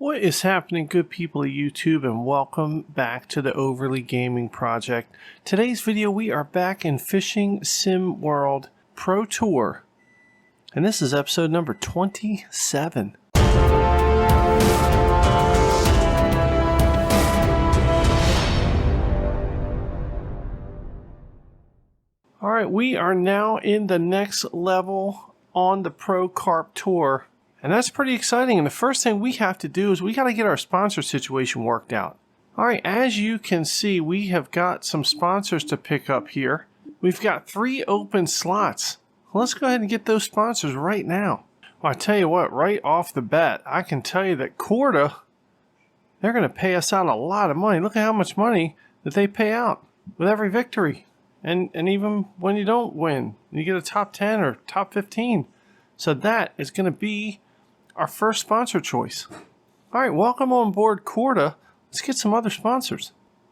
What is happening, good people of YouTube, and welcome back to the Overly Gaming Project. Today's video, we are back in Fishing Sim World Pro Tour, and this is episode number 27. Alright, we are now in the next level on the Pro Carp Tour. And that's pretty exciting. And the first thing we have to do is we got to get our sponsor situation worked out. All right, as you can see, we have got some sponsors to pick up here. We've got 3 open slots. Let's go ahead and get those sponsors right now. Well, I tell you what, right off the bat, I can tell you that Corda, they're going to pay us out a lot of money. Look at how much money that they pay out with every victory. And even when you don't win, you get a top 10 or top 15. So that is going to be our first sponsor choice. All right, welcome on board, Corda. Let's get some other sponsors.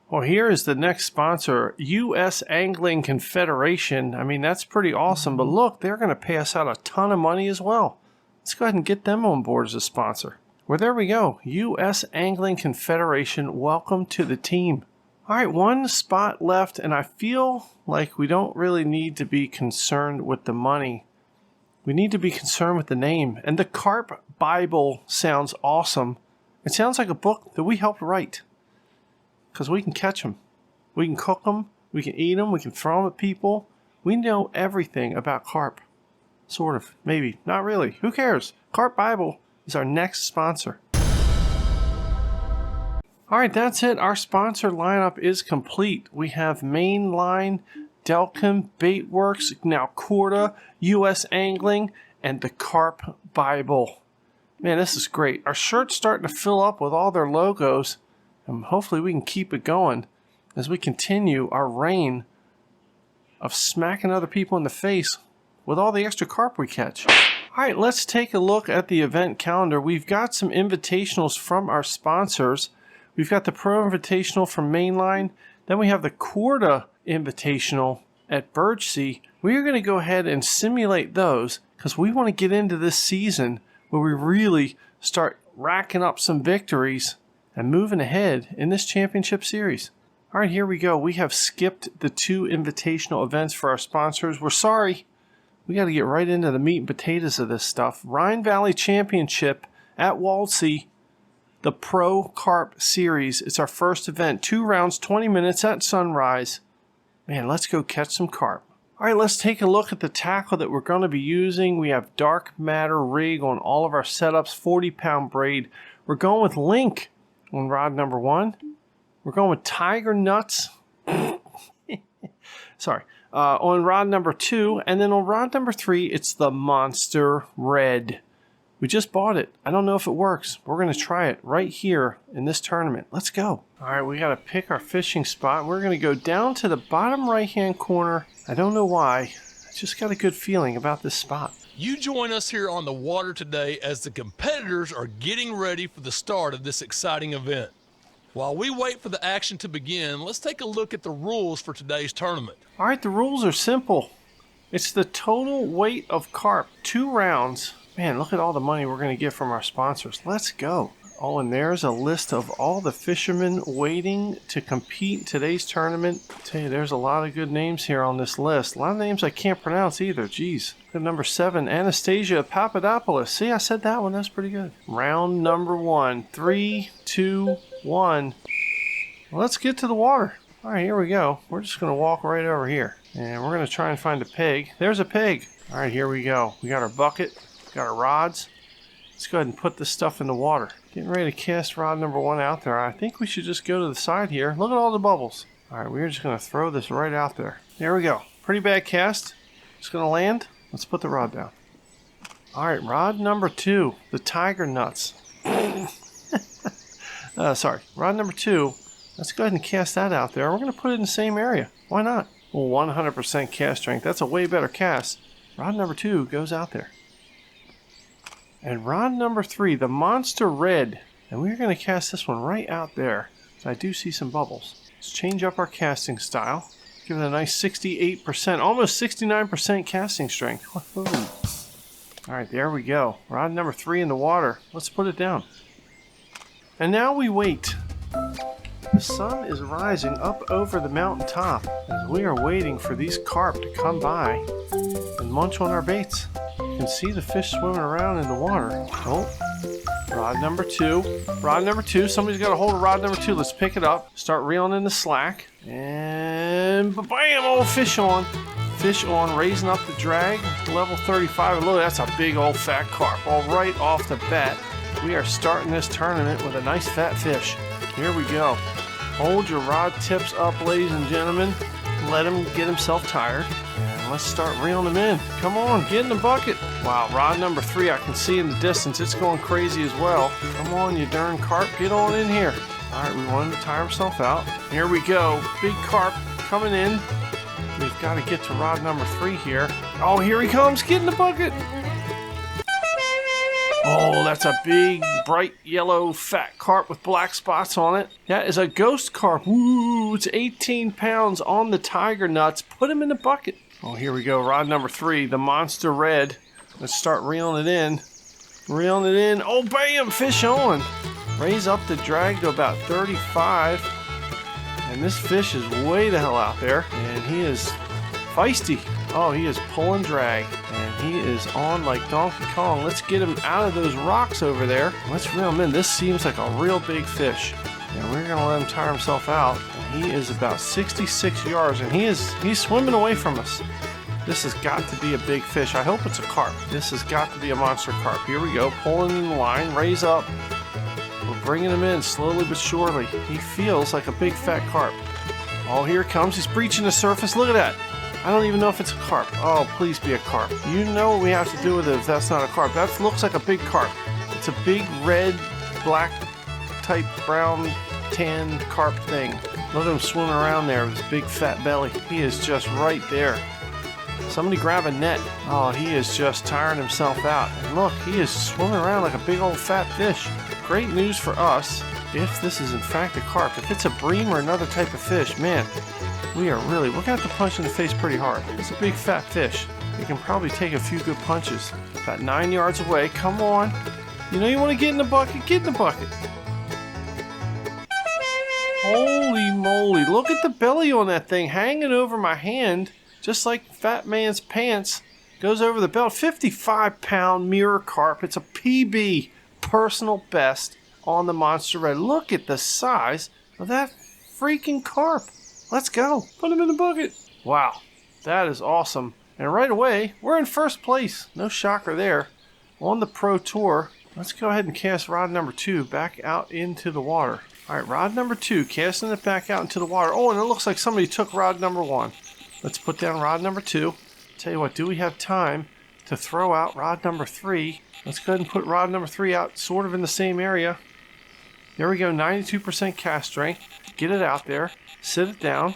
Well, here is the next sponsor, U.S. Angling Confederation. I mean, that's pretty awesome. But look, they're going to pay us out a ton of money as well. Let's go ahead and get them on board as a sponsor. Well, there we go. U.S. Angling Confederation, welcome to the team. All right, 1 spot left, and I feel like we don't really need to be concerned with the money. We need to be concerned with the name. And the Carp Bible sounds awesome. It sounds like a book that we helped write. Because we can catch them. We can cook them. We can eat them. We can throw them at people. We know everything about carp. Sort of. Maybe. Not really. Who cares? Carp Bible is our next sponsor. Alright, that's it. Our sponsor lineup is complete. We have Mainline, Delcom, Baitworks, now Corda, U.S. Angling, and the Carp Bible. Man, this is great. Our shirt's starting to fill up with all their logos, and hopefully we can keep it going as we continue our reign of smacking other people in the face with all the extra carp we catch. Alright, let's take a look at the event calendar. We've got some invitationals from our sponsors. We've got the Pro Invitational from Mainline. Then we have the Corda Invitational at Birdsea. We are going to go ahead and simulate those because we want to get into this season where we really start racking up some victories and moving ahead in this championship series. All right, here we go. We have skipped the 2 invitational events for our sponsors. We're sorry. We got to get right into the meat and potatoes of this stuff. Rhine Valley Championship at Waldsee. The Pro Carp Series. It's our first event. 2 rounds, 20 minutes at sunrise. Man, let's go catch some carp. All right, let's take a look at the tackle that we're going to be using. We have dark matter rig on all of our setups, 40-pound braid. We're going with Link on rod number 1. We're going with Tiger Nuts. Sorry. On rod number 2. And then on rod number 3, it's the Monster Red. We just bought it. I don't know if it works. We're going to try it right here in this tournament. Let's go. All right, we got to pick our fishing spot. We're going to go down to the bottom right-hand corner. I don't know why. I just got a good feeling about this spot. You join us here on the water today as the competitors are getting ready for the start of this exciting event. While we wait for the action to begin, let's take a look at the rules for today's tournament. All right, the rules are simple. It's the total weight of carp, 2 rounds. Man, look at all the money we're going to get from our sponsors. Let's go. Oh, and there's a list of all the fishermen waiting to compete in today's tournament. I tell you, there's a lot of good names here on this list. A lot of names I can't pronounce either. Jeez. Good number 7, Anastasia Papadopoulos. See, I said that one. That's pretty good. Round number 1. 3, 2, 1. Well, let's get to the water. All right, here we go. We're just going to walk right over here. And we're going to try and find a pig. There's a pig. All right, here we go. We got our bucket. Got our rods. Let's go ahead and put this stuff in the water. Getting ready to cast rod number 1 out there. I think we should just go to the side here. Look at all the bubbles. All right, we're just going to throw this right out there. There we go. Pretty bad cast. Just going to land. Let's put the rod down. All right, rod number 2, the Tiger Nuts. Sorry, rod number 2. Let's go ahead and cast that out there. We're going to put it in the same area. Why not? Well, 100% cast strength. That's a way better cast. Rod number 2 goes out there. And rod number 3, the Monster Red. And we're going to cast this one right out there. So I do see some bubbles. Let's change up our casting style. Give it a nice 68%, almost 69% casting strength. Woohoo. All right, there we go. Rod number 3 in the water. Let's put it down. And now we wait. The sun is rising up over the mountain top as we are waiting for these carp to come by and munch on our baits. You can see the fish swimming around in the water. Oh, rod number 2. Rod number 2. Somebody's got a hold of rod number 2. Let's pick it up. Start reeling in the slack. And bam! Oh, fish on. Fish on, raising up the drag. Level 35. Look, that's a big old fat carp. All right off the bat. We are starting this tournament with a nice fat fish. Here we go. Hold your rod tips up, ladies and gentlemen. Let him get himself tired. And let's start reeling him in. Come on, get in the bucket. Wow, rod number 3, I can see in the distance. It's going crazy as well. Come on, you darn carp. Get on in here. All right, we want him to tire himself out. Here we go. Big carp coming in. We've got to get to rod number 3 here. Oh, here he comes. Get in the bucket. Oh, that's a big, bright yellow, fat carp with black spots on it. That is a ghost carp. Woo, it's 18 pounds on the tiger nuts. Put him in the bucket. Oh, here we go. Rod number 3, the monster red. Let's start reeling it in. Reeling it in. Oh, bam, fish on. Raise up the drag to about 35. And this fish is way the hell out there. And he is feisty. Oh, he is pulling drag. And he is on like Donkey Kong. Let's get him out of those rocks over there. Let's reel him in. This seems like a real big fish. And we're going to let him tire himself out. And he is about 66 yards. And he's swimming away from us. This has got to be a big fish. I hope it's a carp. This has got to be a monster carp. Here we go. Pulling in the line. Raise up. We're bringing him in slowly but surely. He feels like a big fat carp. Oh, here it comes. He's breaching the surface. Look at that. I don't even know if it's a carp. Oh, please be a carp. You know what we have to do with it if that's not a carp. That looks like a big carp. It's a big red, black type brown, tan carp thing. Look at him swimming around there with his big fat belly. He is just right there. Somebody grab a net. Oh, he is just tiring himself out. And look, he is swimming around like a big old fat fish. Great news for us if this is in fact a carp. If it's a bream or another type of fish, man, we're going to have to punch in the face pretty hard. It's a big fat fish. You can probably take a few good punches. About 9 yards away. Come on. You know you want to get in the bucket? Get in the bucket. Holy moly. Look at the belly on that thing hanging over my hand. Just like fat man's pants. Goes over the belt. 55-pound mirror carp. It's a PB. Personal best on the monster red. Look at the size of that freaking carp. Let's go. Put him in the bucket. Wow, that is awesome. And right away, we're in first place. No shocker there. On the Pro Tour, let's go ahead and cast rod number 2 back out into the water. All right, rod number 2, casting it back out into the water. Oh, and it looks like somebody took rod number 1. Let's put down rod number 2. Tell you what, do we have time to throw out rod number 3? Let's go ahead and put rod number 3 out sort of in the same area. There we go, 92% cast strength. Get it out there. Sit it down.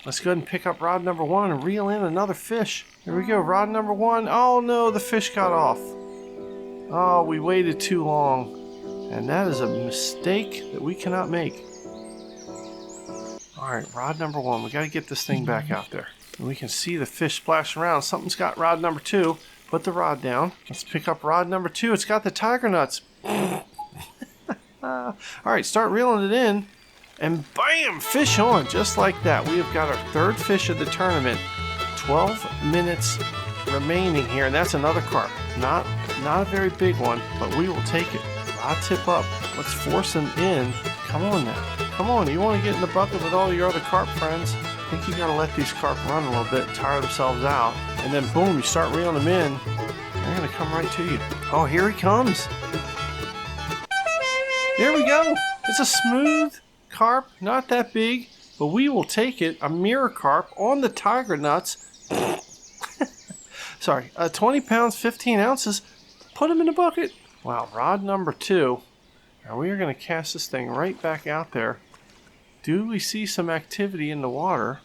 Let's go ahead and pick up rod number 1 and reel in another fish. Here we go, rod number 1. Oh no, the fish got off. Oh, we waited too long. And that is a mistake that we cannot make. Alright, rod number 1. We got to get this thing back out there. And we can see the fish splash around. Something's got rod number 2. Put the rod down. Let's pick up rod number 2. It's got the tiger nuts. Alright, start reeling it in. And bam! Fish on, just like that. We have got our third fish of the tournament. 12 minutes remaining here, and that's another carp. Not a very big one, but we will take it. Rod tip up. Let's force him in. Come on now. Come on, you want to get in the bucket with all your other carp friends. I think you got to let these carp run a little bit, tire themselves out, and then boom, you start reeling them in. They're going to come right to you. Oh, here he comes. There we go. It's a smooth carp, not that big, but we will take it. A mirror carp on the tiger nuts. Sorry, 20 pounds, 15 ounces. Put him in the bucket. Wow, rod number 2. Now we are going to cast this thing right back out there. Do we see some activity in the water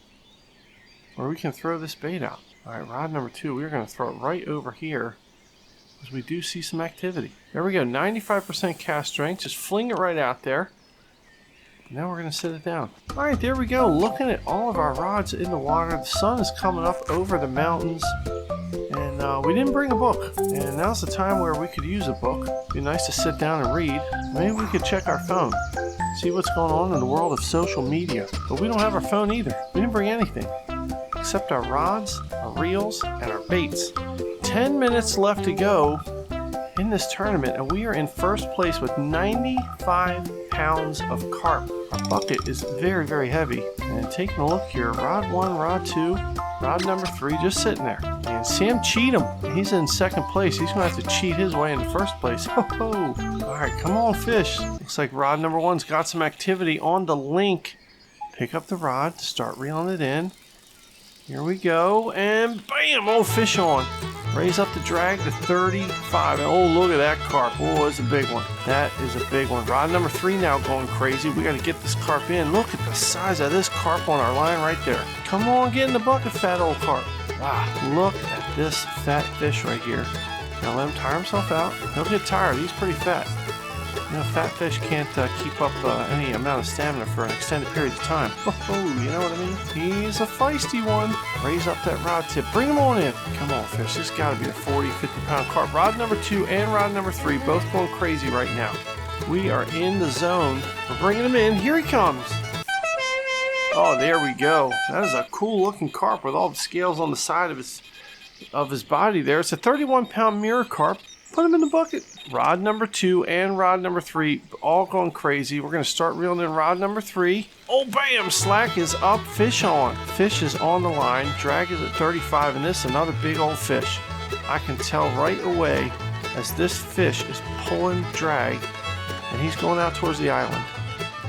where we can throw this bait out? All right, rod number 2, we're going to throw it right over here because we do see some activity. There we go, 95% cast strength. Just fling it right out there. Now we're going to sit it down. All right, there we go. Looking at all of our rods in the water. The sun is coming up over the mountains. And No, we didn't bring a book, and now's the time where we could use a book. It'd be nice to sit down and read. Maybe we could check our phone, see what's going on in the world of social media. But we don't have our phone either. We didn't bring anything, except our rods, our reels, and our baits. 10 minutes left to go in this tournament, and we are in first place with 95 pounds of carp. Our bucket is very, very heavy. And taking a look here, rod 1, rod 2, rod number 3 just sitting there. And Sam Cheatham, he's in second place. He's going to have to cheat his way into first place. Ho ho! Alright, come on, fish. Looks like rod number 1's got some activity on the link. Pick up the rod, start reeling it in. Here we go, and bam! Oh, fish on. Raise up the drag to 35. And oh, look at that carp. Oh, it's a big one. That is a big one. Rod number 3 now going crazy. We got to get this carp in. Look at the size of this carp on our line right there. Come on, get in the bucket, fat old carp. Wow, look at this fat fish right here. Now let him tire himself out. He'll get tired. He's pretty fat. You know, fat fish can't keep up any amount of stamina for an extended period of time. Oh, you know what I mean? He's a feisty one. Raise up that rod tip. Bring him on in. Come on, fish. This got to be a 40, 50-pound carp. Rod number 2 and rod number 3 both going crazy right now. We are in the zone. We're bringing him in. Here he comes. Oh, there we go. That is a cool-looking carp with all the scales on the side of his body there. It's a 31-pound mirror carp. Put him in the bucket. Rod number 2 and rod number 3 all going crazy. We're going to start reeling in rod number 3. Oh, bam! Slack is up. Fish on. Fish is on the line. Drag is at 35, and this is another big old fish. I can tell right away as this fish is pulling drag, and he's going out towards the island.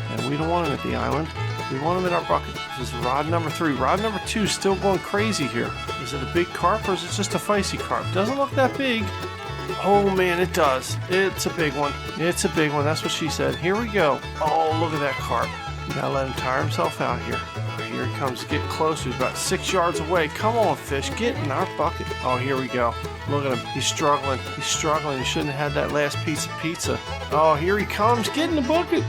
And we don't want him at the island. We want him in our bucket. This is rod number 3. Rod number 2 is still going crazy here. Is it a big carp or is it just a feisty carp? Doesn't look that big. Oh man, it does. It's a big one. It's a big one. That's what she said. Here we go. Oh, look at that carp. You gotta let him tire himself out here. Right, here he comes. Get closer. He's about 6 yards away. Come on, fish. Get in our bucket. Oh, here we go. Look at him. He's struggling. He's struggling. He shouldn't have had that last piece of pizza. Oh, here he comes. Get in the bucket.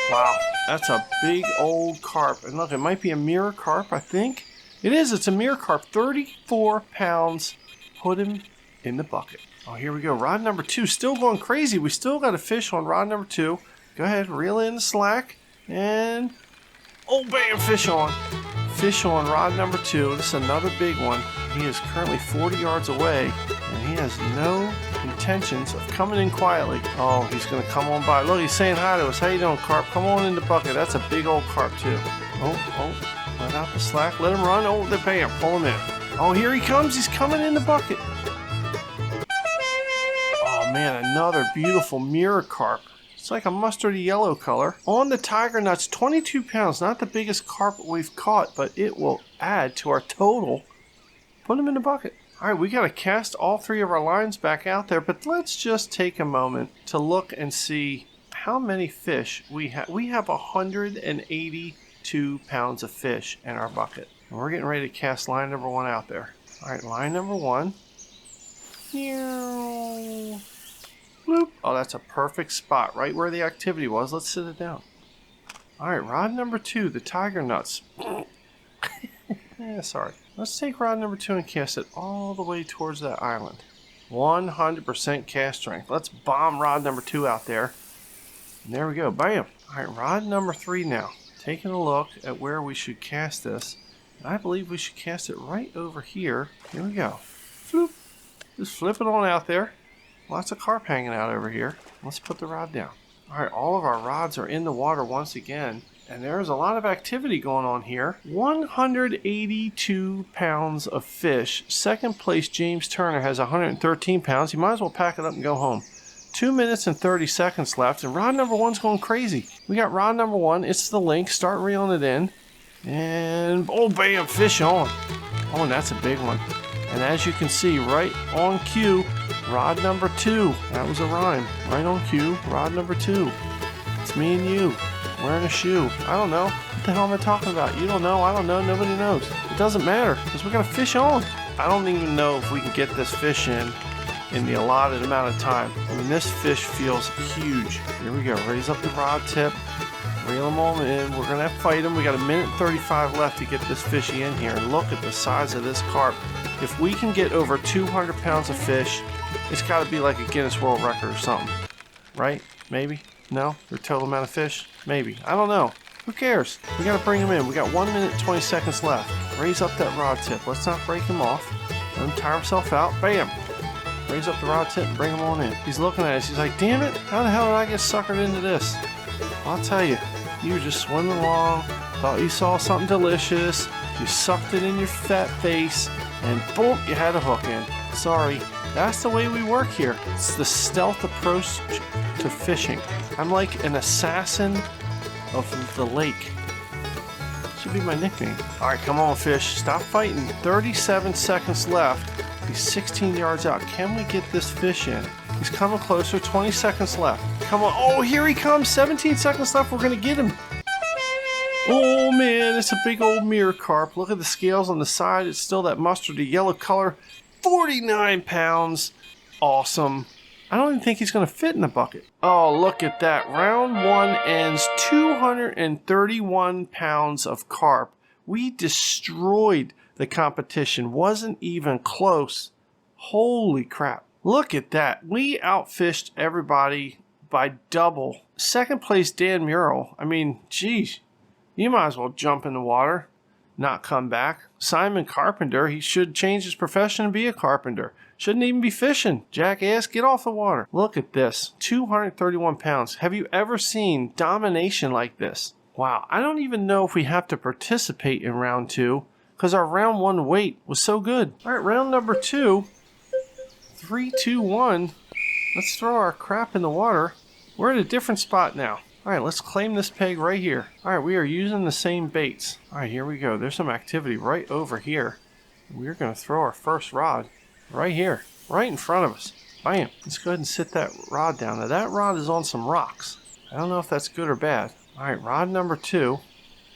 Wow. That's a big old carp. And look, it might be a mirror carp, I think. It is. It's a mirror carp. 34 pounds. Put him in the bucket. Oh, here we go. Rod number 2 still going crazy. We still got a fish on rod number 2. Go ahead, reel in the slack. And oh, bam, fish on. Fish on rod number 2. This is another big one. He is currently 40 yards away, and he has no intentions of coming in quietly. Oh, he's going to come on by. Look, he's saying hi to us. How you doing, carp? Come on in the bucket. That's a big old carp, too. Oh, let out the slack. Let him run. Oh, the bam, pull him in. Oh, here he comes. He's coming in the bucket. Oh, man, another beautiful mirror carp. It's like a mustardy yellow color. On the tiger nuts, 22 pounds. Not the biggest carp we've caught, but it will add to our total. Put him in the bucket. All right, we got to cast all 3 of our lines back out there, but let's just take a moment to look and see how many fish we have. We have 182 pounds of fish in our bucket. And we're getting ready to cast line number 1 out there. All right, line number 1. Bloop. Oh, that's a perfect spot, right where the activity was. Let's sit it down. All right, rod number 2, the tiger nuts. Sorry. Let's take rod number 2 and cast it all the way towards that island. 100% cast strength. Let's bomb rod number 2 out there. And there we go. Bam. All right, rod number 3 now. Taking a look at where we should cast this. I believe we should cast it right over here. Here we go. Floop. Just flip it on out there. Lots of carp hanging out over here. Let's put the rod down. All right, all of our rods are in the water once again. And there's a lot of activity going on here. 182 pounds of fish. Second place, James Turner, has 113 pounds. He might as well pack it up and go home. 2 minutes and 30 seconds left. And rod number 1's going crazy. We got rod number 1. It's the link. Start reeling it in. And, oh, bam, fish on. Oh, and that's a big one. And as you can see, right on cue, rod number 2. That was a rhyme. Right on cue, rod number 2. It's me and you. Wearing a shoe. I don't know. What the hell am I talking about? You don't know. I don't know. Nobody knows. It doesn't matter because we got a fish on. I don't even know if we can get this fish in the allotted amount of time. I mean, this fish feels huge. Here we go. Raise up the rod tip. Reel them on in. We're going to have to fight him. We got 1 minute and 35 left to get this fishy in here. And look at the size of this carp. If we can get over 200 pounds of fish, it's got to be like a Guinness World Record or something. Right? Maybe? No? The total amount of fish? Maybe. I don't know. Who cares? We got to bring him in. We got 1 minute and 20 seconds left. Raise up that rod tip. Let's not break him off. Let him tire himself out. Bam! Raise up the rod tip and bring him on in. He's looking at us. He's like, damn it, how the hell did I get suckered into this? I'll tell you, you were just swimming along, thought you saw something delicious, you sucked it in your fat face, and boom, you had a hook in. Sorry, that's the way we work here. It's the stealth approach to fishing. I'm like an assassin of the lake. Should be my nickname. All right, come on, fish. Stop fighting. 37 seconds left. He's 16 yards out. Can we get this fish in? He's coming closer. 20 seconds left. Come on. Oh, here he comes. 17 seconds left. We're going to get him. Oh, man. It's a big old mirror carp. Look at the scales on the side. It's still that mustardy yellow color. 49 pounds. Awesome. I don't even think he's going to fit in the bucket. Oh, look at that. Round one ends 231 pounds of carp. We destroyed the competition. Wasn't even close. Holy crap. Look at that. We outfished everybody by double. Second place, Dan Murrell. I mean, geez, you might as well jump in the water, not come back. Simon Carpenter, he should change his profession and be a carpenter. Shouldn't even be fishing. Jackass, get off the water. Look at this. 231 pounds. Have you ever seen domination like this? Wow, I don't even know if we have to participate in round two because our round one weight was so good. All right, round number two. 3, 2, 1. Let's throw our crap in the water. We're at a different spot now. All right, let's claim this peg right here. All right, we are using the same baits. All right, here we go. There's some activity right over here. We're going to throw our first rod right here, right in front of us. Bam. Let's go ahead and sit that rod down. Now, that rod is on some rocks. I don't know if that's good or bad. All right, rod number 2.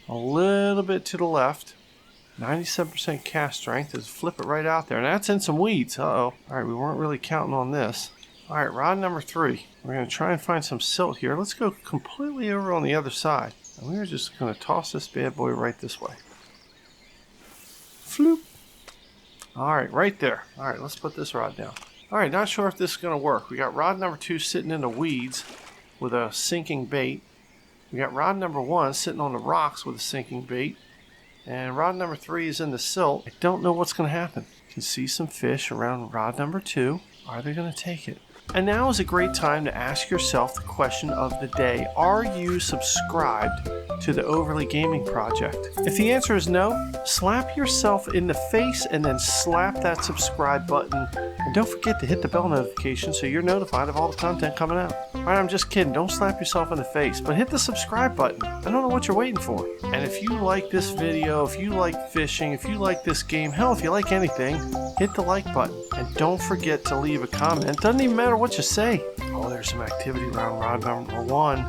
A little bit to the left. 97% cast strength. Just flip it right out there. And that's in some weeds. Uh-oh. All right, we weren't really counting on this. All right, rod number 3. We're going to try and find some silt here. Let's go completely over on the other side. And we're just going to toss this bad boy right this way. Floop. All right, right there. All right, let's put this rod down. All right, not sure if this is going to work. We got rod number 2 sitting in the weeds with a sinking bait. We got rod number 1 sitting on the rocks with a sinking bait. And rod number 3 is in the silt. I don't know what's going to happen. You can see some fish around rod number 2. Are they going to take it? And now is a great time to ask yourself the question of the day. Are you subscribed to the Overly Gaming Project? If the answer is no, slap yourself in the face and then slap that subscribe button. And don't forget to hit the bell notification so you're notified of all the content coming out. Alright, I'm just kidding. Don't slap yourself in the face, but hit the subscribe button. I don't know what you're waiting for. And if you like this video, if you like fishing, if you like this game, hell, if you like anything, hit the like button. And don't forget to leave a comment. Doesn't even matter what you say. Oh, there's some activity around rod number 1.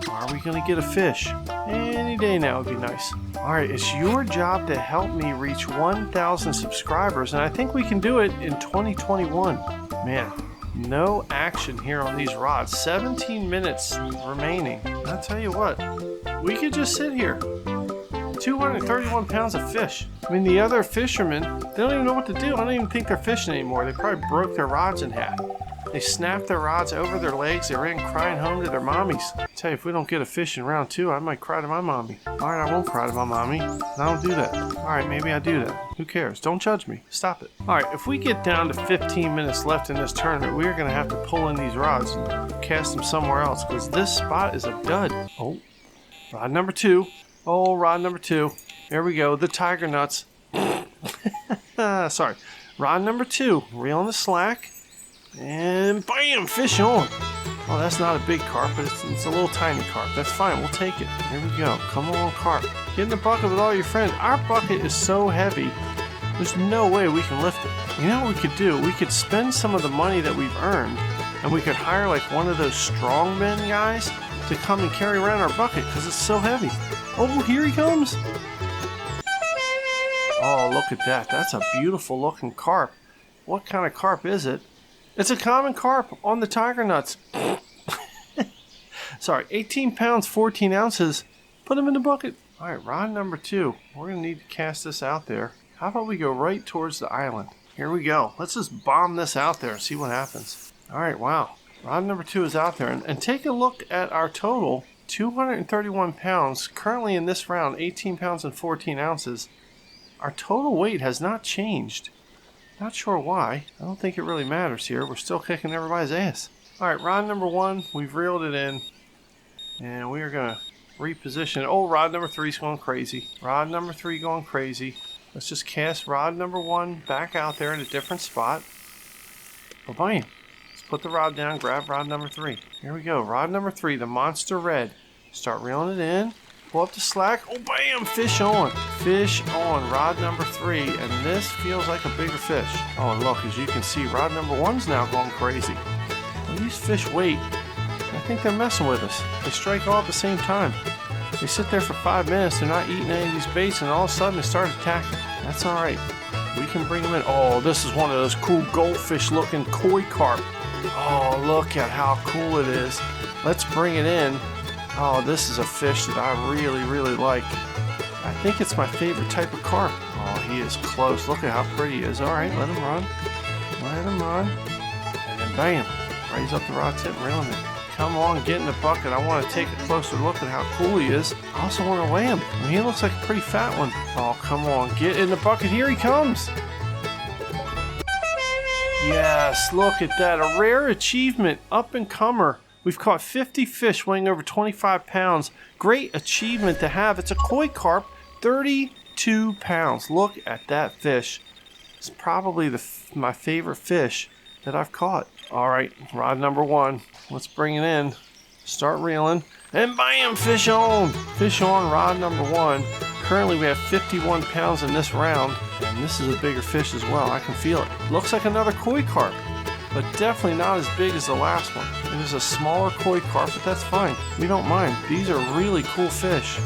Are we going to get a fish? Any day now would be nice. Alright, it's your job to help me reach 1,000 subscribers, and I think we can do it in 2021. Man, no action here on these rods. 17 minutes remaining. I'll tell you what, we could just sit here. 231 pounds of fish. I mean, the other fishermen, they don't even know what to do. I don't even think they're fishing anymore. They probably broke their rods in half. They snapped their rods over their legs. They ran crying home to their mommies. I tell you, if we don't get a fish in round 2, I might cry to my mommy. Alright, I won't cry to my mommy. I don't do that. Alright, maybe I do that. Who cares? Don't judge me. Stop it. Alright, if we get down to 15 minutes left in this tournament, we're going to have to pull in these rods and cast them somewhere else because this spot is a dud. Oh, rod number 2. Oh, rod number 2. There we go. The tiger nuts. Sorry. Rod number 2. Reel in the slack. And bam! Fish on. Oh, that's not a big carp, but it's a little tiny carp. That's fine. We'll take it. Here we go. Come on, carp. Get in the bucket with all your friends. Our bucket is so heavy, there's no way we can lift it. You know what we could do? We could spend some of the money that we've earned, and we could hire like one of those strongmen guys to come and carry around our bucket because it's so heavy. Oh, here he comes. Oh, look at that. That's a beautiful looking carp. What kind of carp is it? It's a common carp on the tiger nuts. Sorry, 18 pounds, 14 ounces. Put them in the bucket. All right, rod number 2. We're going to need to cast this out there. How about we go right towards the island? Here we go. Let's just bomb this out there and see what happens. All right, wow. Rod number 2 is out there. And take a look at our total. 231 pounds. Currently in this round, 18 pounds and 14 ounces. Our total weight has not changed. Not sure why. I don't think it really matters here. We're still kicking everybody's ass. All right, rod number 1, we've reeled it in. And we are going to reposition it. Oh, rod number 3 is going crazy. Rod number 3 going crazy. Let's just cast rod number 1 back out there in a different spot. Ba-bam. Let's put the rod down, grab rod number 3. Here we go. Rod number 3, the monster red. Start reeling it in. Pull up the slack. Oh, bam! Fish on. Fish on. Rod number 3. And this feels like a bigger fish. Oh, and look, as you can see, rod number 1's now going crazy. Well, these fish wait. I think they're messing with us. They strike all at the same time. They sit there for 5 minutes. They're not eating any of these baits, and all of a sudden they start attacking. That's all right. We can bring them in. Oh, this is one of those cool goldfish-looking koi carp. Oh, look at how cool it is. Let's bring it in. Oh, this is a fish that I really, really like. I think it's my favorite type of carp. Oh, he is close. Look at how pretty he is. All right, let him run. Let him run. And then bam, raise up the rod tip and reel him in. Come on, get in the bucket. I want to take a closer look at how cool he is. I also want to weigh him. I mean, he looks like a pretty fat one. Oh, come on, get in the bucket. Here he comes. Yes, look at that. A rare achievement, up-and-comer. We've caught 50 fish weighing over 25 pounds. Great achievement to have. It's a koi carp, 32 pounds. Look at that fish. It's probably my favorite fish that I've caught. All right, rod number 1. Let's bring it in. Start reeling. And bam, fish on. Fish on, rod number 1. Currently we have 51 pounds in this round. And this is a bigger fish as well. I can feel it. Looks like another koi carp, but definitely not as big as the last one. It is a smaller koi carp, but that's fine. We don't mind. These are really cool fish.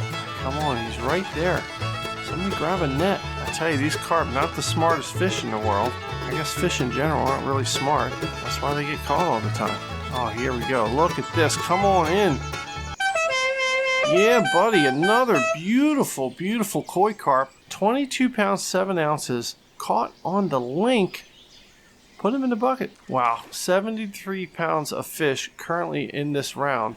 Come on, he's right there. Somebody grab a net. I tell you, these carp, not the smartest fish in the world. I guess fish in general aren't really smart. That's why they get caught all the time. Oh, here we go. Look at this. Come on in. Yeah, buddy, another beautiful, beautiful koi carp. 22 pounds, 7 ounces. Caught on the link. Put him in the bucket. Wow, 73 pounds of fish currently in this round.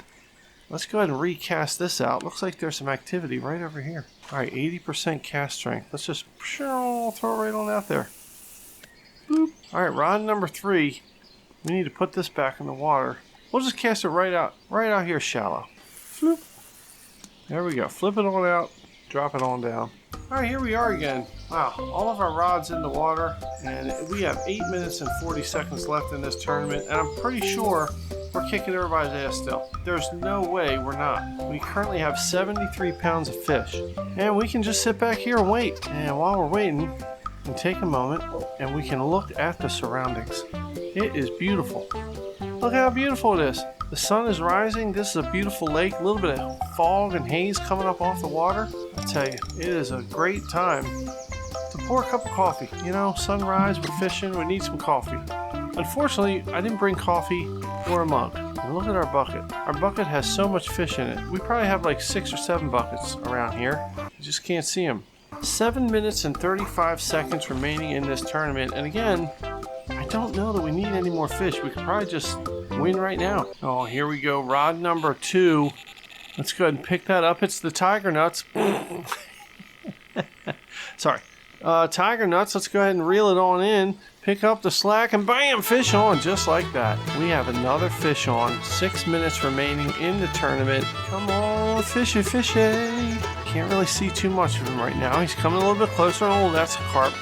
Let's go ahead and recast this out. Looks like there's some activity right over here. All right, 80% cast strength. Let's just throw it right on out there. Boop. All right, rod number 3. We need to put this back in the water. We'll just cast it right out here shallow. Floop. There we go. Flip it on out. Drop it on down. All right, here we are again. Wow, all of our rods in the water, and we have 8 minutes and 40 seconds left in this tournament, and I'm pretty sure we're kicking everybody's ass still. There's no way we're not. We currently have 73 pounds of fish, and we can just sit back here and wait. And while we're waiting, we can take a moment, and we can look at the surroundings. It is beautiful. Look how beautiful it is. The sun is rising. This is a beautiful lake. A little bit of fog and haze coming up off the water. I tell you, it is a great time to pour a cup of coffee. You know, sunrise, we're fishing, we need some coffee. Unfortunately, I didn't bring coffee or a mug. And look at our bucket. Our bucket has so much fish in it. We probably have like 6 or 7 buckets around here. You just can't see them. 7 minutes and 35 seconds remaining in this tournament. And again, I don't know that we need any more fish. We could probably just win right now. Oh, here we go. Rod number 2. Let's go ahead and pick that up. It's the tiger nuts. Sorry. Tiger nuts. Let's go ahead and reel it on in. Pick up the slack and bam, fish on just like that. We have another fish on. 6 minutes remaining in the tournament. Come on, fishy, fishy. Can't really see too much of him right now. He's coming a little bit closer. Oh, that's a carp.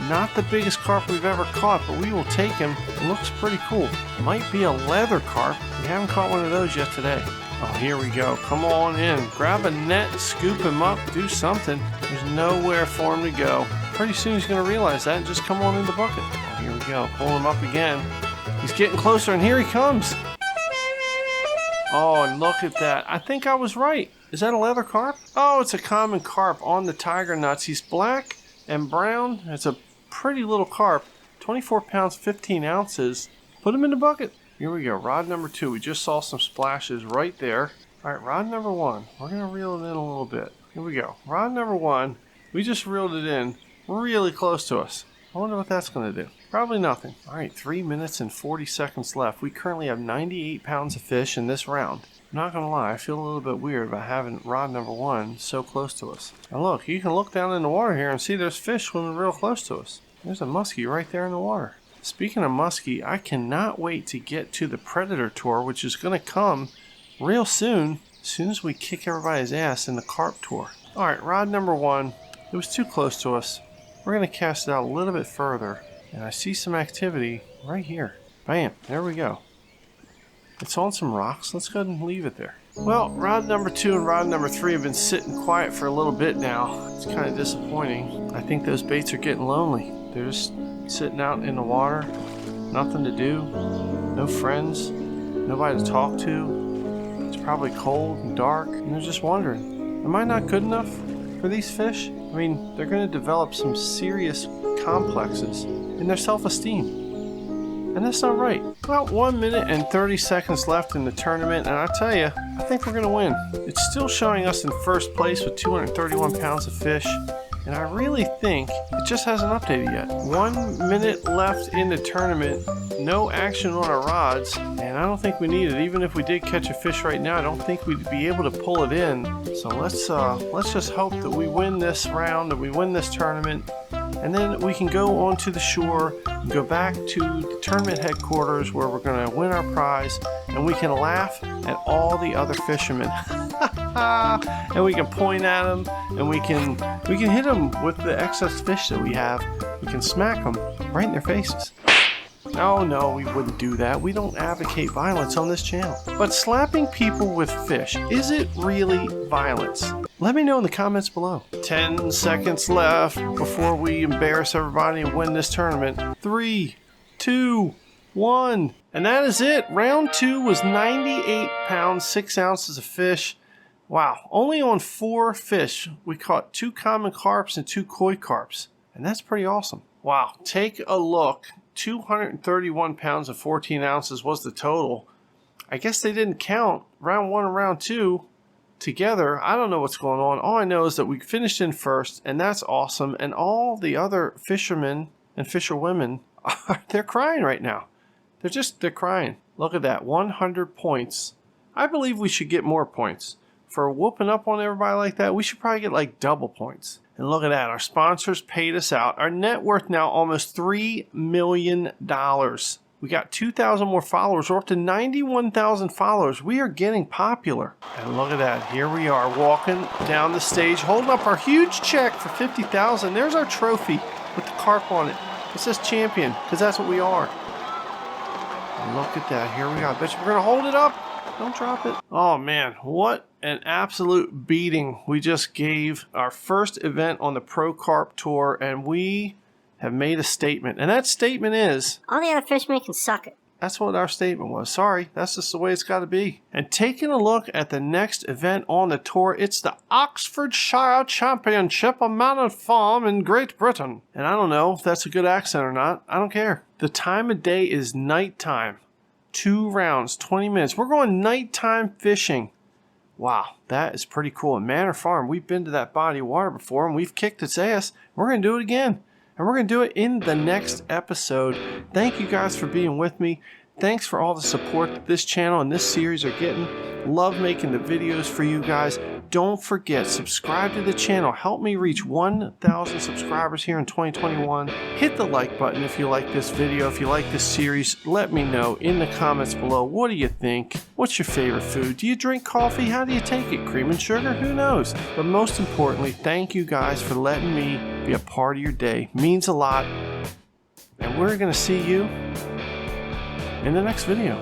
Not the biggest carp we've ever caught, but we will take him. It looks pretty cool. Might be a leather carp. We haven't caught one of those yet today. Oh, here we go. Come on in. Grab a net, scoop him up, do something. There's nowhere for him to go. Pretty soon he's going to realize that and just come on in the bucket. Oh, here we go. Pull him up again. He's getting closer, and here he comes. Oh, and look at that. I think I was right. Is that a leather carp? Oh, it's a common carp on the tiger nuts. He's black and brown. It's a pretty little carp. 24 pounds, 15 ounces. Put him in the bucket. Here we go. Rod number 2. We just saw some splashes right there. All right, rod number 1. We're going to reel it in a little bit. Here we go. Rod number 1. We just reeled it in. really close to us. I wonder what that's going to do. Probably nothing. All right, 3 minutes and 40 seconds left. We currently have 98 pounds of fish in this round. I'm not going to lie, I feel a little bit weird about having rod number 1 so close to us. Now look, you can look down in the water here and see there's fish swimming real close to us. There's a muskie right there in the water. Speaking of muskie, I cannot wait to get to the Predator Tour, which is going to come real soon as we kick everybody's ass in the Carp Tour. Alright, rod number 1. It was too close to us. We're going to cast it out a little bit further. And I see some activity right here. Bam, there we go. It's on some rocks. Let's go ahead and leave it there. Well, rod number 2 and rod number 3 have been sitting quiet for a little bit now. It's kind of disappointing. I think those baits are getting lonely. They're just sitting out in the water. Nothing to do. No friends. Nobody to talk to. It's probably cold and dark. And they're just wondering, am I not good enough for these fish? I mean, they're going to develop some serious complexes in their self-esteem. And that's not right. About 1 minute and 30 seconds left in the tournament, and I tell you, I think we're going to win. It's still showing us in first place with 231 pounds of fish, and I really think it just hasn't updated yet. 1 minute left in the tournament, no action on our rods, and I don't think we need it. Even if we did catch a fish right now, I don't think we'd be able to pull it in. So let's just hope that we win this round, that we win this tournament, and then we can go onto the shore and go back to the tournament headquarters where we're going to win our prize, and we can laugh at all the other fishermen. And we can point at them, and we can hit them with the excess fish that we have. We can smack them right in their faces. No, we wouldn't do that. We don't advocate violence on this channel. But slapping people with fish, is it really violence? Let me know in the comments below. 10 seconds left before we embarrass everybody and win this tournament. 3, 2, 1. And that is it. Round 2 was 98 pounds, 6 ounces of fish. Wow, only on 4 fish. We caught 2 common carps and 2 koi carps. And that's pretty awesome. Wow, take a look. 231 pounds and 14 ounces was the total. I guess they didn't count round 1 and round 2 together. I don't know what's going on. All I know is that we finished in first, and that's awesome. And all the other fishermen and fisherwomen, they're crying right now. They're crying. Look at that, 100 points. I believe we should get more points. For whooping up on everybody like that, we should probably get like double points. And look at that, our sponsors paid us out. Our net worth now almost $3 million. We got 2,000 more followers. We're up to 91,000 followers. We are getting popular. And look at that, here we are walking down the stage, holding up our huge check for 50,000. There's our trophy with the carp on it. It says champion, because that's what we are. And look at that, here we are. I bet you we're gonna hold it up. Don't drop it. Oh man, what an absolute beating we just gave our first event on the Pro Carp Tour, and we have made a statement. And that statement is, all the other fishermen can suck it. that's what our statement was. Sorry, that's just the way it's got to be. And taking a look at the next event on the tour, it's the Oxfordshire Championship on Manor Farm in Great Britain. And I don't know if that's a good accent or not. I don't care. The time of day is nighttime. 2 rounds, 20 minutes. We're going nighttime fishing. Wow, that is pretty cool. At Manor Farm, we've been to that body of water before, and we've kicked its ass. We're going to do it again. And we're going to do it in the next episode. Thank you guys for being with me. Thanks for all the support that this channel and this series are getting. Love making the videos for you guys. Don't forget, subscribe to the channel. Help me reach 1,000 subscribers here in 2021. Hit the like button if you like this video. If you like this series, let me know in the comments below. What do you think? What's your favorite food? Do you drink coffee? How do you take it? Cream and sugar? Who knows? But most importantly, thank you guys for letting me be a part of your day. It means a lot. And we're going to see you in the next video.